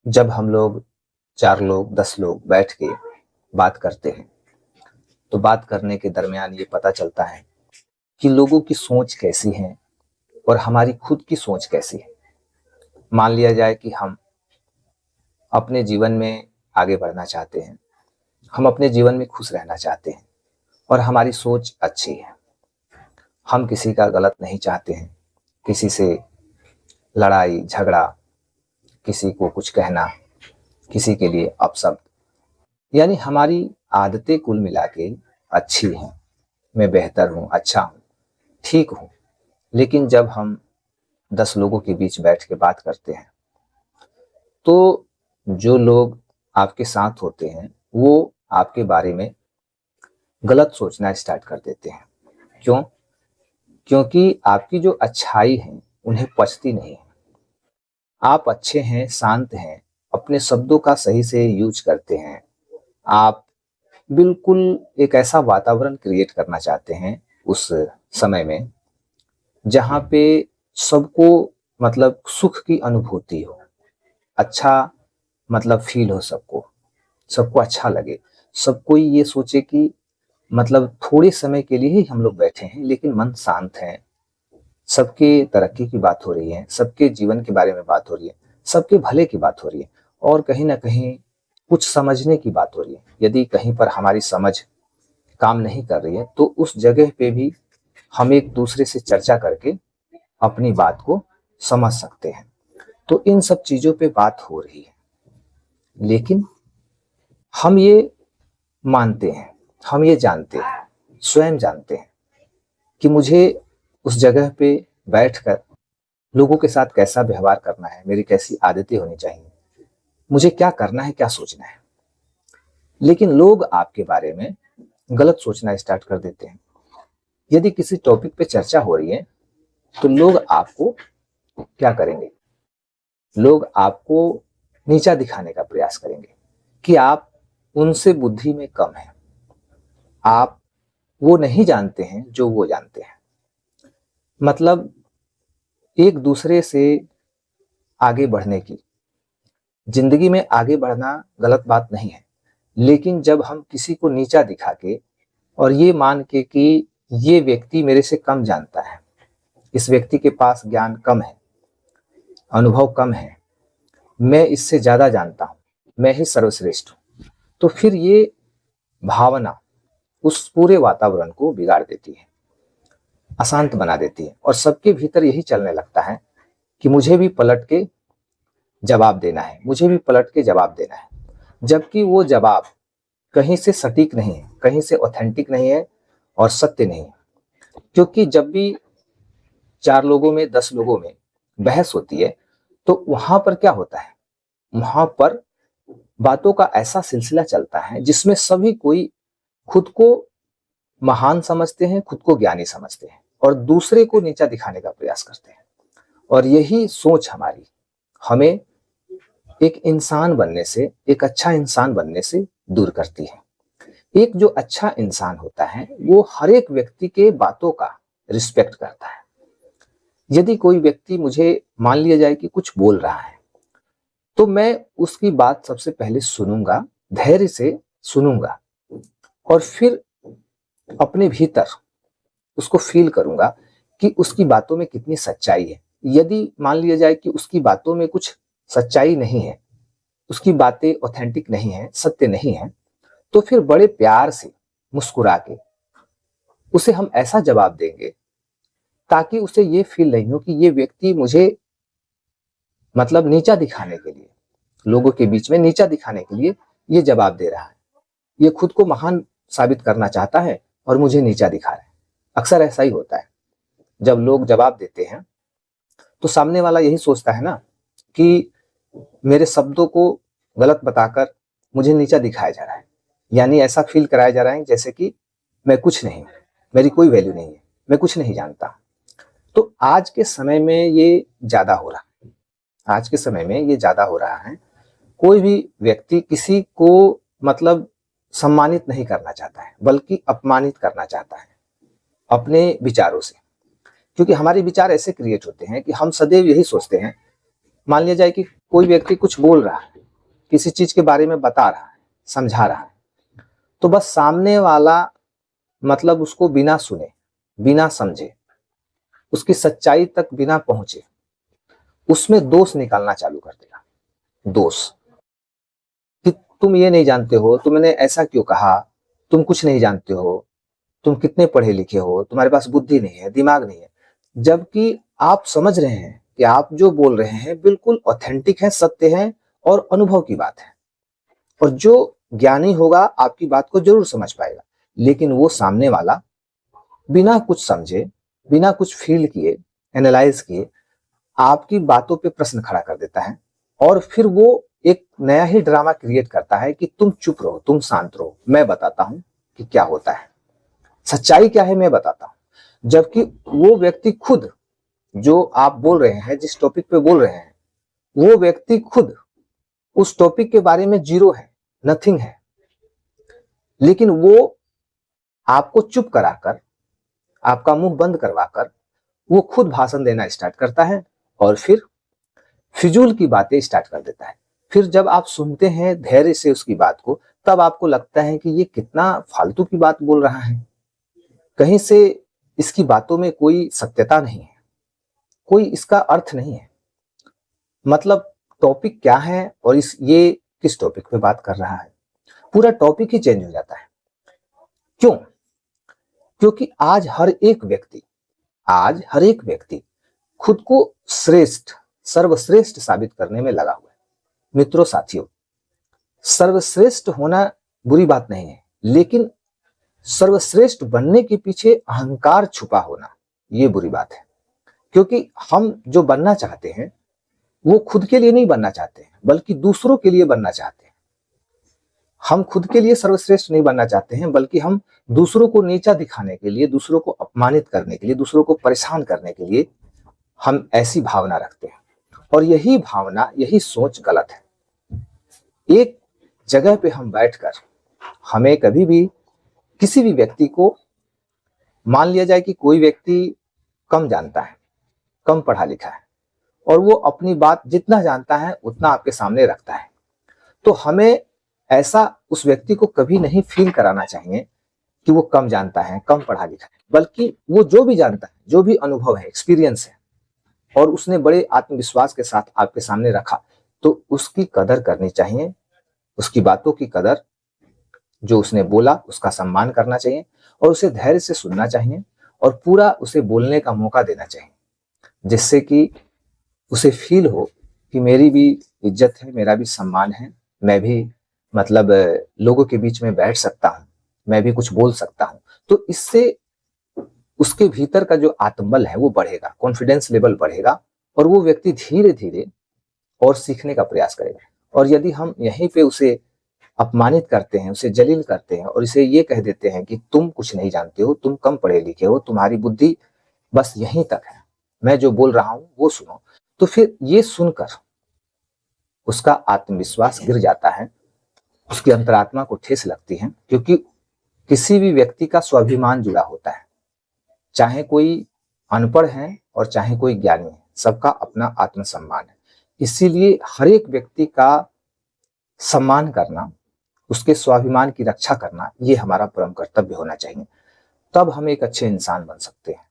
जब हम लोग 4 लोग 10 लोग बैठ के बात करते हैं तो बात करने के दरमियान ये पता चलता है कि लोगों की सोच कैसी है और हमारी खुद की सोच कैसी है। मान लिया जाए कि हम अपने जीवन में आगे बढ़ना चाहते हैं, हम अपने जीवन में खुश रहना चाहते हैं और हमारी सोच अच्छी है। हम किसी का गलत नहीं चाहते हैं, किसी से लड़ाई झगड़ा, किसी को कुछ कहना, किसी के लिए अपशब्द, यानी हमारी आदतें कुल मिला के अच्छी हैं। मैं बेहतर हूँ, अच्छा हूँ, ठीक हूँ। लेकिन जब हम 10 लोगों के बीच बैठ के बात करते हैं तो जो लोग आपके साथ होते हैं वो आपके बारे में गलत सोचना स्टार्ट कर देते हैं। क्यों? क्योंकि आपकी जो अच्छाई है उन्हें पचती नहीं है। आप अच्छे हैं, शांत हैं, अपने शब्दों का सही से यूज करते हैं। आप बिल्कुल एक ऐसा वातावरण क्रिएट करना चाहते हैं उस समय में जहाँ पे सबको मतलब सुख की अनुभूति हो, अच्छा मतलब फील हो, सबको अच्छा लगे, सब कोई ये सोचे कि मतलब थोड़े समय के लिए ही हम लोग बैठे हैं लेकिन मन शांत है, सबके तरक्की की बात हो रही है, सबके जीवन के बारे में बात हो रही है, सबके भले की बात हो रही है और कहीं ना कहीं कुछ समझने की बात हो रही है। यदि कहीं पर हमारी समझ काम नहीं कर रही है तो उस जगह पे भी हम एक दूसरे से चर्चा करके अपनी बात को समझ सकते हैं। तो इन सब चीजों पे बात हो रही है, लेकिन हम ये मानते हैं, हम ये जानते हैं, स्वयं जानते हैं कि मुझे उस जगह पे बैठकर लोगों के साथ कैसा व्यवहार करना है, मेरी कैसी आदतें होनी चाहिए, मुझे क्या करना है, क्या सोचना है। लेकिन लोग आपके बारे में गलत सोचना स्टार्ट कर देते हैं। यदि किसी टॉपिक पे चर्चा हो रही है तो लोग आपको क्या करेंगे? लोग आपको नीचा दिखाने का प्रयास करेंगे कि आप उनसे बुद्धि में कम हैं, आप वो नहीं जानते हैं जो वो जानते हैं। मतलब एक दूसरे से आगे बढ़ने की, जिंदगी में आगे बढ़ना गलत बात नहीं है, लेकिन जब हम किसी को नीचा दिखा के और ये मान के कि ये व्यक्ति मेरे से कम जानता है, इस व्यक्ति के पास ज्ञान कम है, अनुभव कम है, मैं इससे ज्यादा जानता हूं, मैं ही सर्वश्रेष्ठ हूं, तो फिर ये भावना उस पूरे वातावरण को बिगाड़ देती है, अशांत बना देती है और सबके भीतर यही चलने लगता है कि मुझे भी पलट के जवाब देना है, मुझे भी पलट के जवाब देना है। जबकि वो जवाब कहीं से सटीक नहीं है, कहीं से ऑथेंटिक नहीं है और सत्य नहीं है। क्योंकि जब भी 4 लोगों में 10 लोगों में बहस होती है तो वहां पर क्या होता है, वहां पर बातों का ऐसा सिलसिला चलता है जिसमें सभी कोई खुद को महान समझते हैं, खुद को ज्ञानी समझते हैं और दूसरे को नीचा दिखाने का प्रयास करते हैं। और यही सोच हमारी हमें एक इंसान बनने से, एक अच्छा इंसान बनने से दूर करती है। एक जो अच्छा इंसान होता है वो हर एक व्यक्ति के बातों का रिस्पेक्ट करता है। यदि कोई व्यक्ति मुझे मान लिया जाए कि कुछ बोल रहा है तो मैं उसकी बात सबसे पहले सुनूंगा, धैर्य से सुनूंगा और फिर अपने भीतर उसको फील करूंगा कि उसकी बातों में कितनी सच्चाई है। यदि मान लिया जाए कि उसकी बातों में कुछ सच्चाई नहीं है, उसकी बातें ऑथेंटिक नहीं है, सत्य नहीं है, तो फिर बड़े प्यार से मुस्कुरा के उसे हम ऐसा जवाब देंगे ताकि उसे ये फील नहीं हो कि ये व्यक्ति मुझे मतलब नीचा दिखाने के लिए, लोगों के बीच में नीचा दिखाने के लिए ये जवाब दे रहा है, ये खुद को महान साबित करना चाहता है और मुझे नीचा दिखा रहा है। अक्सर ऐसा ही होता है, जब लोग जवाब देते हैं तो सामने वाला यही सोचता है ना कि मेरे शब्दों को गलत बताकर मुझे नीचा दिखाया जा रहा है, यानी ऐसा फील कराया जा रहा है जैसे कि मैं कुछ नहीं, मेरी कोई वैल्यू नहीं है, मैं कुछ नहीं जानता। तो आज के समय में ये ज्यादा हो रहा है, आज के समय में ये ज्यादा हो रहा है। कोई भी व्यक्ति किसी को मतलब सम्मानित नहीं करना चाहता है बल्कि अपमानित करना चाहता है अपने विचारों से। क्योंकि हमारे विचार ऐसे क्रिएट होते हैं कि हम सदैव यही सोचते हैं, मान लिया जाए कि कोई व्यक्ति कुछ बोल रहा है किसी चीज के बारे में बता रहा है, समझा रहा है, तो बस सामने वाला मतलब उसको बिना सुने, बिना समझे, उसकी सच्चाई तक बिना पहुंचे उसमें दोष निकालना चालू कर देगा। दोष कि तुम ये नहीं जानते हो, तुमने ऐसा क्यों कहा, तुम कुछ नहीं जानते हो, तुम कितने पढ़े लिखे हो, तुम्हारे पास बुद्धि नहीं है, दिमाग नहीं है। जबकि आप समझ रहे हैं कि आप जो बोल रहे हैं बिल्कुल ऑथेंटिक है, सत्य है और अनुभव की बात है, और जो ज्ञानी होगा आपकी बात को जरूर समझ पाएगा। लेकिन वो सामने वाला बिना कुछ समझे, बिना कुछ फील किए, एनालाइज किए आपकी बातों पे प्रश्न खड़ा कर देता है, और फिर वो एक नया ही ड्रामा क्रिएट करता है कि तुम चुप रहो, तुम शांत रहो, मैं बताता हूं कि क्या होता है, सच्चाई क्या है मैं बताता हूं। जबकि वो व्यक्ति खुद, जो आप बोल रहे हैं, जिस टॉपिक पे बोल रहे हैं, वो व्यक्ति खुद उस टॉपिक के बारे में जीरो है, नथिंग है, लेकिन वो आपको चुप कराकर, आपका मुंह बंद करवाकर वो खुद भाषण देना स्टार्ट करता है और फिर फिजूल की बातें स्टार्ट कर देता है। फिर जब आप सुनते हैं धैर्य से उसकी बात को, तब आपको लगता है कि ये कितना फालतू की बात बोल रहा है, कहीं से इसकी बातों में कोई सत्यता नहीं है, कोई इसका अर्थ नहीं है, मतलब टॉपिक क्या है और ये किस टॉपिक पे बात कर रहा है, पूरा टॉपिक ही चेंज हो जाता है। क्यों? क्योंकि आज हर एक व्यक्ति खुद को श्रेष्ठ, सर्वश्रेष्ठ साबित करने में लगा हुआ है। मित्रों, साथियों, सर्वश्रेष्ठ होना बुरी बात नहीं है, लेकिन सर्वश्रेष्ठ बनने के पीछे अहंकार छुपा होना ये बुरी बात है। क्योंकि हम जो बनना चाहते हैं वो खुद के लिए नहीं बनना चाहते हैं, बल्कि दूसरों के लिए बनना चाहते हैं। हम खुद के लिए सर्वश्रेष्ठ नहीं बनना चाहते हैं, बल्कि हम दूसरों को नीचा दिखाने के लिए, दूसरों को अपमानित करने के लिए, दूसरों को परेशान करने के लिए हम ऐसी भावना रखते हैं। और यही भावना, यही सोच गलत है। एक जगह पे हम बैठकर हमें कभी भी किसी भी व्यक्ति को, मान लिया जाए कि कोई व्यक्ति कम जानता है, कम पढ़ा लिखा है, और वो अपनी बात जितना जानता है उतना आपके सामने रखता है, तो हमें ऐसा उस व्यक्ति को कभी नहीं फील कराना चाहिए कि वो कम जानता है, कम पढ़ा लिखा है, बल्कि वो जो भी जानता है, जो भी अनुभव है, एक्सपीरियंस है, और उसने बड़े आत्मविश्वास के साथ आपके सामने रखा, तो उसकी कदर करनी चाहिए, उसकी बातों की कदर, जो उसने बोला उसका सम्मान करना चाहिए, और उसे धैर्य से सुनना चाहिए, और पूरा उसे बोलने का मौका देना चाहिए, जिससे कि उसे फील हो कि मेरी भी इज्जत है, मेरा भी सम्मान है, मैं भी मतलब लोगों के बीच में बैठ सकता हूं, मैं भी कुछ बोल सकता हूं। तो इससे उसके भीतर का जो आत्मबल है वो बढ़ेगा, कॉन्फिडेंस लेवल बढ़ेगा, और वो व्यक्ति धीरे धीरे और सीखने का प्रयास करेगा। और यदि हम यहीं पे उसे अपमानित करते हैं, उसे जलील करते हैं, और इसे ये कह देते हैं कि तुम कुछ नहीं जानते हो, तुम कम पढ़े लिखे हो, तुम्हारी बुद्धि बस यहीं तक है, मैं जो बोल रहा हूं वो सुनो, तो फिर ये सुनकर उसका आत्मविश्वास गिर जाता है, उसकी अंतरात्मा को ठेस लगती है। क्योंकि किसी भी व्यक्ति का स्वाभिमान जुड़ा होता है, चाहे कोई अनपढ़ है और चाहे कोई ज्ञानी है, सबका अपना आत्मसम्मान है। इसीलिए हर एक व्यक्ति का सम्मान करना, उसके स्वाभिमान की रक्षा करना, ये हमारा परम कर्तव्य होना चाहिए। तब हम एक अच्छे इंसान बन सकते हैं।